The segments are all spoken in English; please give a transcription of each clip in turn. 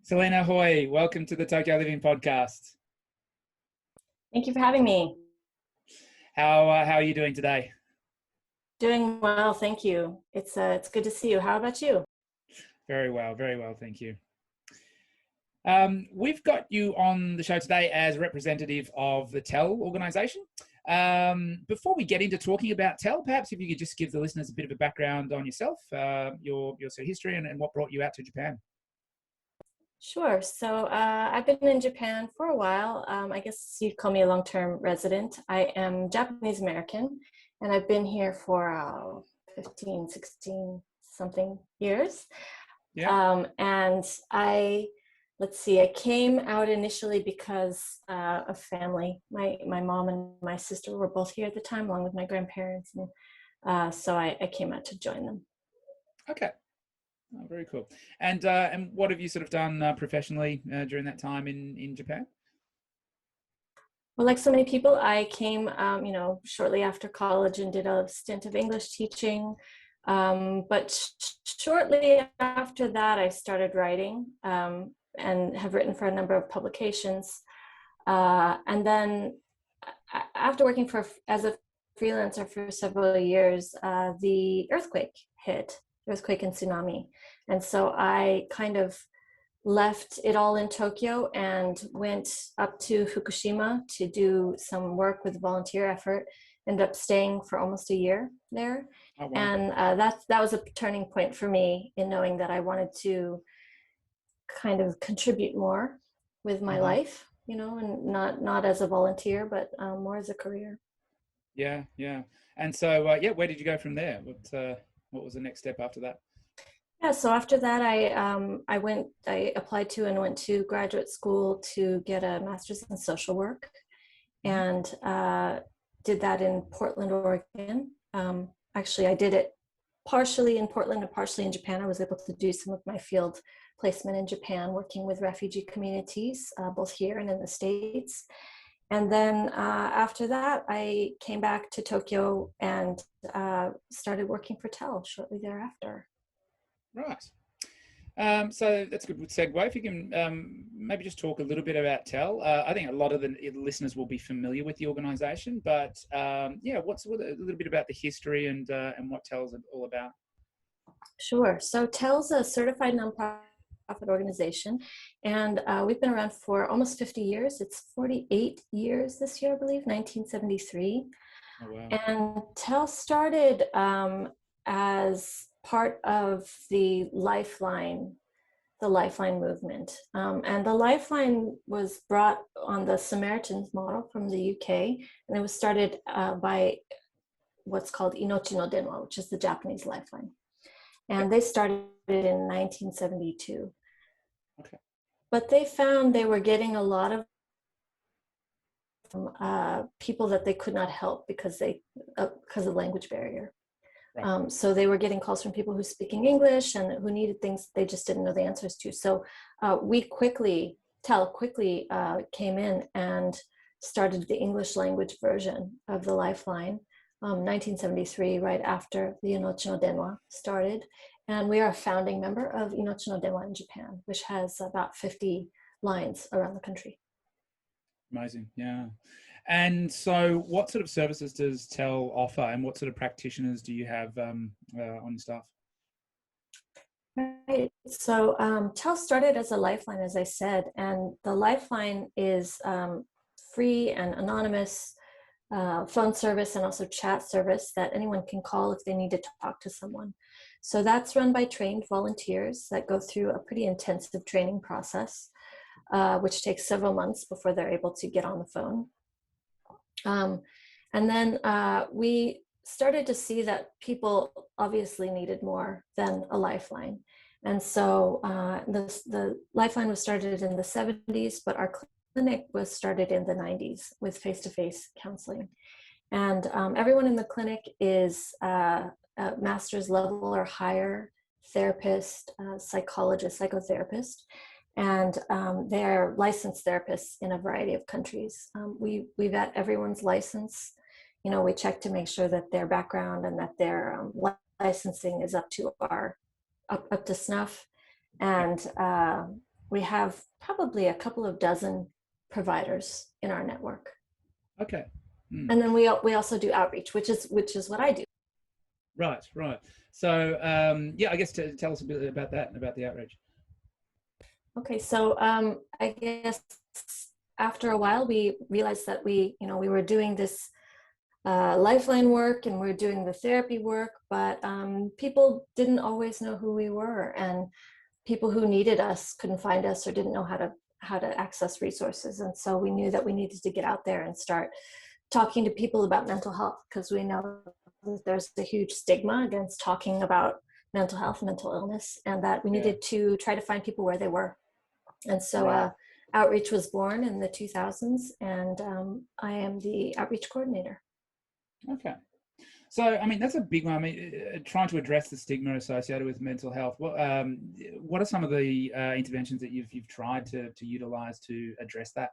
Selena Hoy, welcome to the Tokyo Living Podcast. Thank you for having me. How are you doing today? Doing well, thank you. It's good to see you. How about you? Very well, thank you. We've got you on the show today as representative of the TEL organisation. Before we get into talking about TEL, perhaps if you could just give the listeners a bit of a background on yourself, your sort of history and what brought you out to Japan. Sure. So I've been in Japan for a while. I guess you'd call me a long-term resident. I am Japanese American, and I've been here for 15, 16 something years. Yeah. And let's see, I came out initially because of family. My mom and my sister were both here at the time, along with my grandparents. And so I came out to join them. Okay. Oh, very cool. And what have you sort of done professionally during that time in Japan? Well, like so many people, I came, shortly after college and did a stint of English teaching. But shortly after that, I started writing and have written for a number of publications. And then after working as a freelancer for several years, the earthquake and tsunami. And so I kind of left it all in Tokyo and went up to Fukushima to do some work with volunteer effort. Ended up staying for almost a year there. Oh, wow. And that was a turning point for me in knowing that I wanted to kind of contribute more with my life, and not as a volunteer, but more as a career. Yeah. And so, where did you go from there? What was the next step after that? Yeah, so after that, I applied to and went to graduate school to get a master's in social work, and did that in Portland, Oregon. Actually, I did it partially in Portland and partially in Japan. I was able to do some of my field placement in Japan, working with refugee communities, both here and in the States. And then after that, I came back to Tokyo and started working for TEL shortly thereafter. Right. So that's a good segue. If you can maybe just talk a little bit about TEL. I think a lot of the listeners will be familiar with the organisation, but what's a little bit about the history and what TEL's all about? Sure. So TEL's a certified nonprofit organization, and we've been around for almost 50 years. It's 48 years this year, I believe, 1973. Oh, wow. And TEL started as part of the Lifeline movement. And the Lifeline was brought on the Samaritans model from the UK, and it was started by what's called Inochi no Denwa, which is the Japanese Lifeline. And they started in 1972. Okay. But they found they were getting a lot of people that they could not help because of language barrier. Right. So they were getting calls from people who speaking English and who needed things they just didn't know the answers to. So TEL quickly came in and started the English language version of the Lifeline, 1973, right after the Inochi no Denwa started. And we are a founding member of Inochi no Denwa in Japan, which has about 50 lines around the country. Amazing, yeah. And so what sort of services does TEL offer, and what sort of practitioners do you have on your staff? Right. So TEL started as a lifeline, as I said, and the Lifeline is free and anonymous phone service and also chat service that anyone can call if they need to talk to someone. So that's run by trained volunteers that go through a pretty intensive training process, which takes several months before they're able to get on the phone. And then we started to see that people obviously needed more than a lifeline. And so the Lifeline was started in the 70s, but our clinic was started in the 90s with face-to-face counseling. And everyone in the clinic is a master's level or higher therapist, psychologist, psychotherapist. And they're licensed therapists in a variety of countries. We vet everyone's license. We check to make sure that their background and that their licensing is up to snuff. And we have probably a couple of dozen providers in our network. Okay. Mm. And then we also do outreach, which is what I do. Right, right. So yeah, I guess tell us a bit about that, about the outreach. Okay, so I guess after a while we realized that we were doing this lifeline work and we were doing the therapy work, but people didn't always know who we were, and people who needed us couldn't find us or didn't know how to access resources. And so we knew that we needed to get out there and start talking to people about mental health, because we know that there's a huge stigma against talking about mental health, mental illness, and that we needed to try to find people where they were. And so outreach was born in the 2000s, and I am the outreach coordinator. Okay. So, I mean, that's a big one. I mean, trying to address the stigma associated with mental health. What are some of the interventions that you've tried to utilize to address that?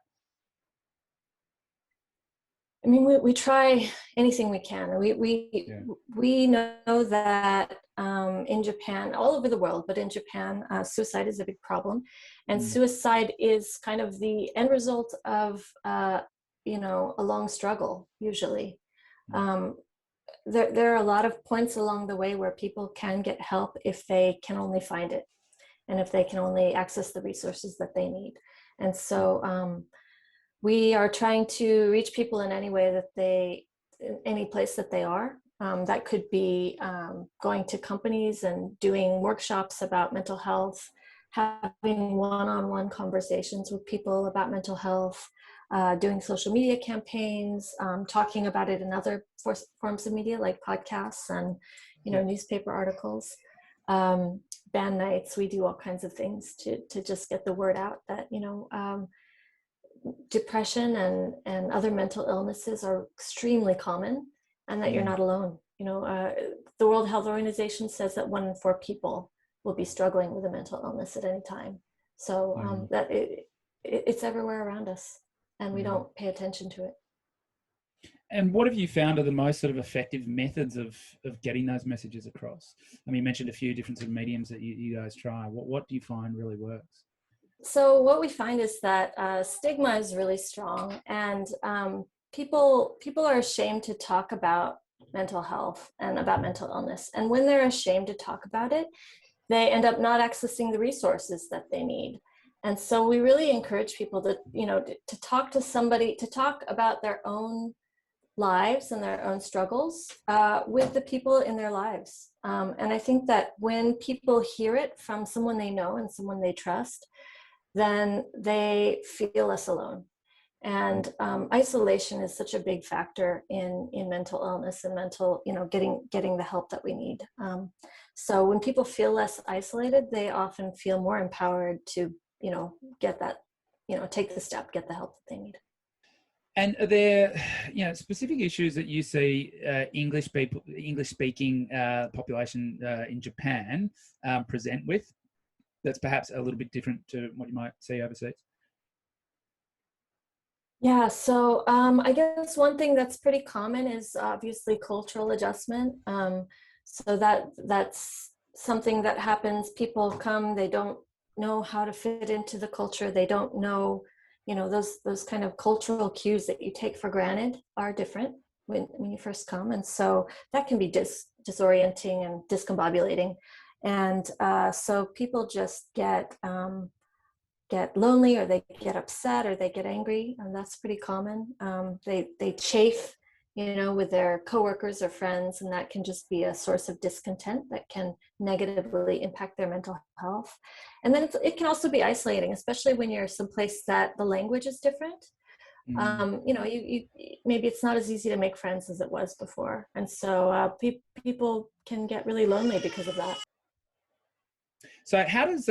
I mean, we try anything we can. We know that in Japan, all over the world, but in Japan, suicide is a big problem, and suicide is kind of the end result of a long struggle. Usually, there are a lot of points along the way where people can get help if they can only find it, and if they can only access the resources that they need. And so we are trying to reach people in any way that in any place that they are. That could be going to companies and doing workshops about mental health, having one-on-one conversations with people about mental health, doing social media campaigns, talking about it in other forms of media like podcasts and newspaper articles, band nights. We do all kinds of things to just get the word out that depression and other mental illnesses are extremely common, and that you're not alone. The World Health Organization says that 1 in 4 people will be struggling with a mental illness at any time. So that it's everywhere around us, and we don't pay attention to it. And what have you found are the most sort of effective methods of getting those messages across? I mean, you mentioned a few different sort of mediums that you guys try. What do you find really works? So what we find is that stigma is really strong, and people are ashamed to talk about mental health and about mental illness. And when they're ashamed to talk about it, they end up not accessing the resources that they need. And so we really encourage people to talk to somebody, to talk about their own lives and their own struggles with the people in their lives. And I think that when people hear it from someone they know and someone they trust, then they feel less alone. And isolation is such a big factor in mental illness and mental, getting the help that we need. So when people feel less isolated, they often feel more empowered to, get that, take the step, get the help that they need. And are there, specific issues that you see English speaking population in Japan present with, that's perhaps a little bit different to what you might see overseas? Yeah, so I guess one thing that's pretty common is obviously cultural adjustment. So that's something that happens. People come, they don't know how to fit into the culture. They don't know, those kind of cultural cues that you take for granted are different when you first come. And so that can be disorienting and discombobulating. And so people just get lonely, or they get upset, or they get angry, and that's pretty common. They chafe, with their coworkers or friends, and that can just be a source of discontent that can negatively impact their mental health. And then it can also be isolating, especially when you're someplace that the language is different. You maybe it's not as easy to make friends as it was before, and so people can get really lonely because of that. So how does,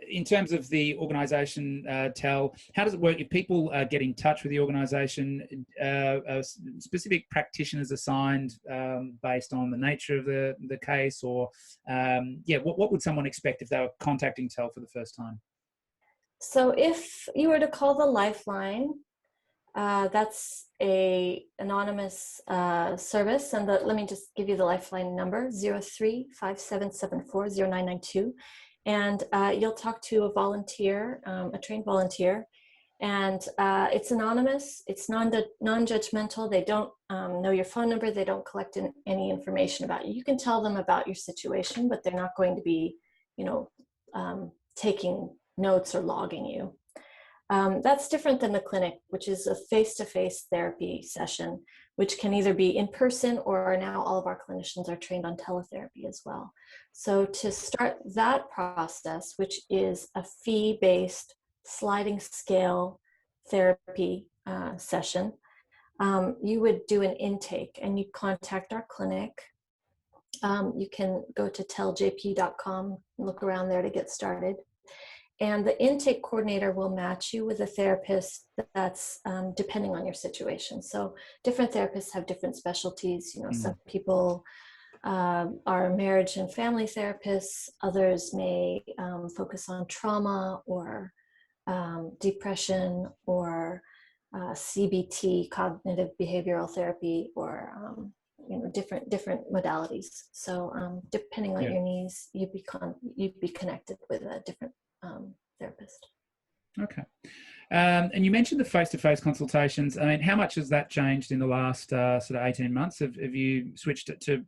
in terms of the organisation, TEL, how does it work? If people get in touch with the organisation, specific practitioners assigned based on the nature of the case, or what would someone expect if they were contacting TEL for the first time? So if you were to call the Lifeline, that's a anonymous service, and let me just give you the Lifeline number: 03-5774-0992. and you'll talk to a volunteer, a trained volunteer, and it's anonymous, it's non-judgmental. They don't know your phone number, they don't collect any information about you. You can tell them about your situation, but they're not going to be, taking notes or logging you. That's different than the clinic, which is a face-to-face therapy session, which can either be in person, or now all of our clinicians are trained on teletherapy as well. So to start that process, which is a fee-based sliding scale therapy session, you would do an intake and you contact our clinic. You can go to teljp.com and look around there to get started. And the intake coordinator will match you with a therapist that's depending on your situation. So different therapists have different specialties. Some people are marriage and family therapists. Others may focus on trauma or depression or CBT, cognitive behavioral therapy, or different modalities. So depending on your needs, you'd be connected with a different therapist. Okay. And you mentioned the face-to-face consultations. I mean, how much has that changed in the last sort of 18 months? Have you switched it to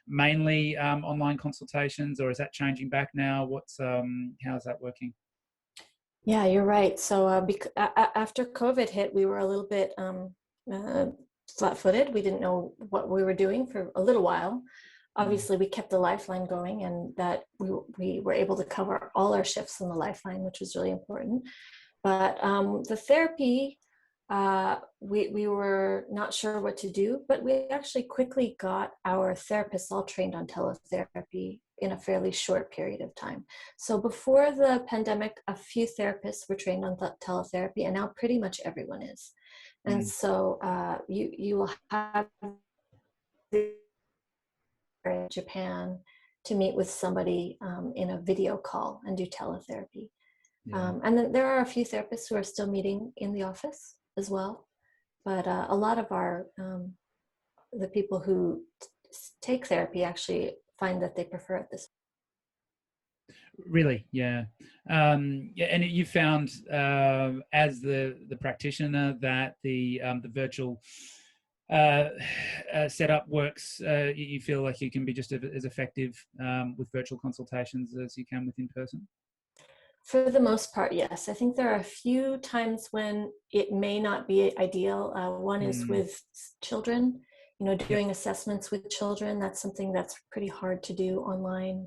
mainly online consultations, or is that changing back now? How's that working? Yeah, you're right. So after COVID hit, we were a little bit flat-footed. We didn't know what we were doing for a little while. Obviously, we kept the Lifeline going, and that we were able to cover all our shifts in the Lifeline, which was really important. But the therapy, we were not sure what to do, but we actually quickly got our therapists all trained on teletherapy in a fairly short period of time. So before the pandemic, a few therapists were trained on teletherapy, and now pretty much everyone is. And so you will have in Japan to meet with somebody in a video call and do teletherapy. And then there are a few therapists who are still meeting in the office as well. But a lot of the people who take therapy actually find that they prefer it this way. Really, yeah. And you found as the practitioner that the virtual setup works. You feel like you can be just as effective with virtual consultations as you can with in person? For the most part, yes. I think there are a few times when it may not be ideal. One is with children, doing assessments with children. That's something that's pretty hard to do online.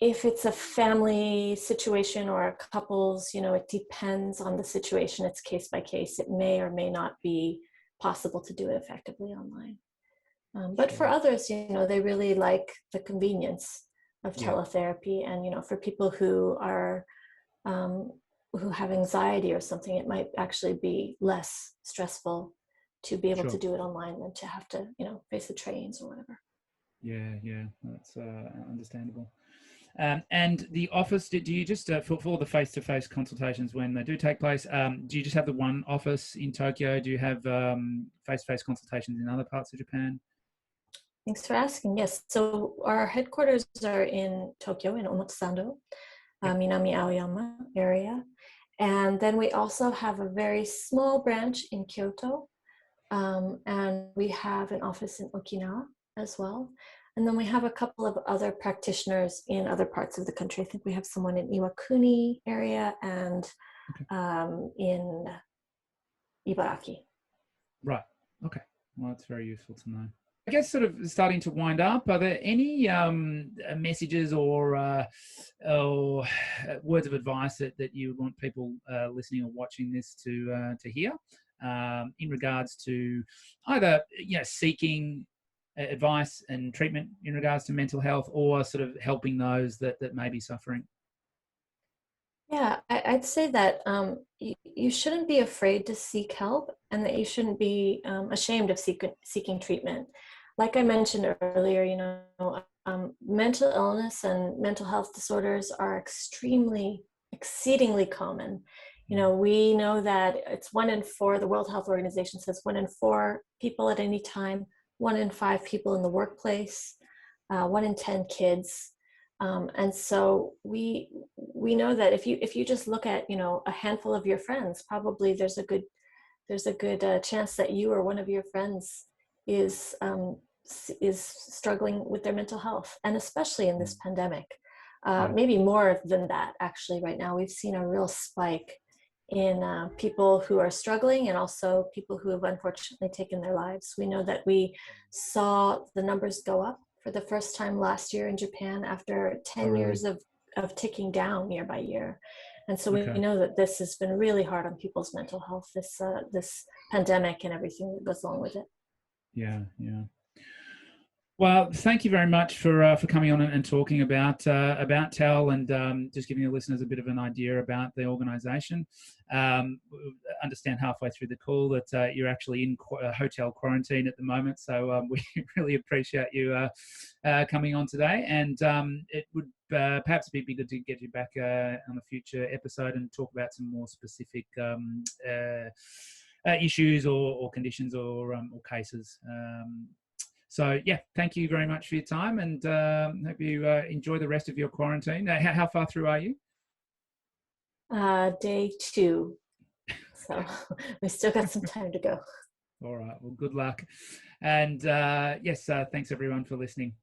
If it's a family situation or a couple's, it depends on the situation. It's case by case. It may or may not be possible to do it effectively online. But for others, they really like the convenience of teletherapy. And, for people who are, who have anxiety or something, it might actually be less stressful to be able to do it online than to have to, face the trains or whatever. Yeah, that's understandable. And the office, do you just, for the face-to-face consultations when they do take place, do you just have the one office in Tokyo? Do you have face-to-face consultations in other parts of Japan? Thanks for asking. Yes, so our headquarters are in Tokyo, in Omotesando, Minami Aoyama area. And then we also have a very small branch in Kyoto. And we have an office in Okinawa as well. And then we have a couple of other practitioners in other parts of the country. I think we have someone in Iwakuni area and in Ibaraki. Right. Okay. Well, that's very useful to know. I guess sort of starting to wind up, are there any messages or words of advice that you would want people listening or watching this to hear in regards to either seeking advice and treatment in regards to mental health, or sort of helping those that may be suffering? Yeah, I'd say that you shouldn't be afraid to seek help, and that you shouldn't be ashamed of seeking treatment. Like I mentioned earlier, mental illness and mental health disorders are exceedingly common. We know that it's 1 in 4, the World Health Organization says 1 in 4 people at any time, 1 in 5 people in the workplace. 1 in 10 kids. And so we know that if you just look at, you know, a handful of your friends, probably there's a good chance that you or one of your friends is struggling with their mental health, and especially in this pandemic. Maybe more than that, actually. Right now, we've seen a real spike in people who are struggling, and also people who have unfortunately taken their lives. We know that we saw the numbers go up for the first time last year in Japan after 10 years of ticking down year by year. And so we know that this has been really hard on people's mental health, this pandemic and everything that goes along with it. Yeah. Well, thank you very much for coming on and talking about TEL, and just giving the listeners a bit of an idea about the organisation. Understand halfway through the call that you're actually in hotel quarantine at the moment, so we really appreciate you coming on today. And it would perhaps be good to get you back on a future episode and talk about some more specific issues or conditions or cases. So, yeah, thank you very much for your time, and hope you enjoy the rest of your quarantine. How far through are you? Day 2. So we still got some time to go. All right. Well, good luck. And yes, thanks everyone for listening.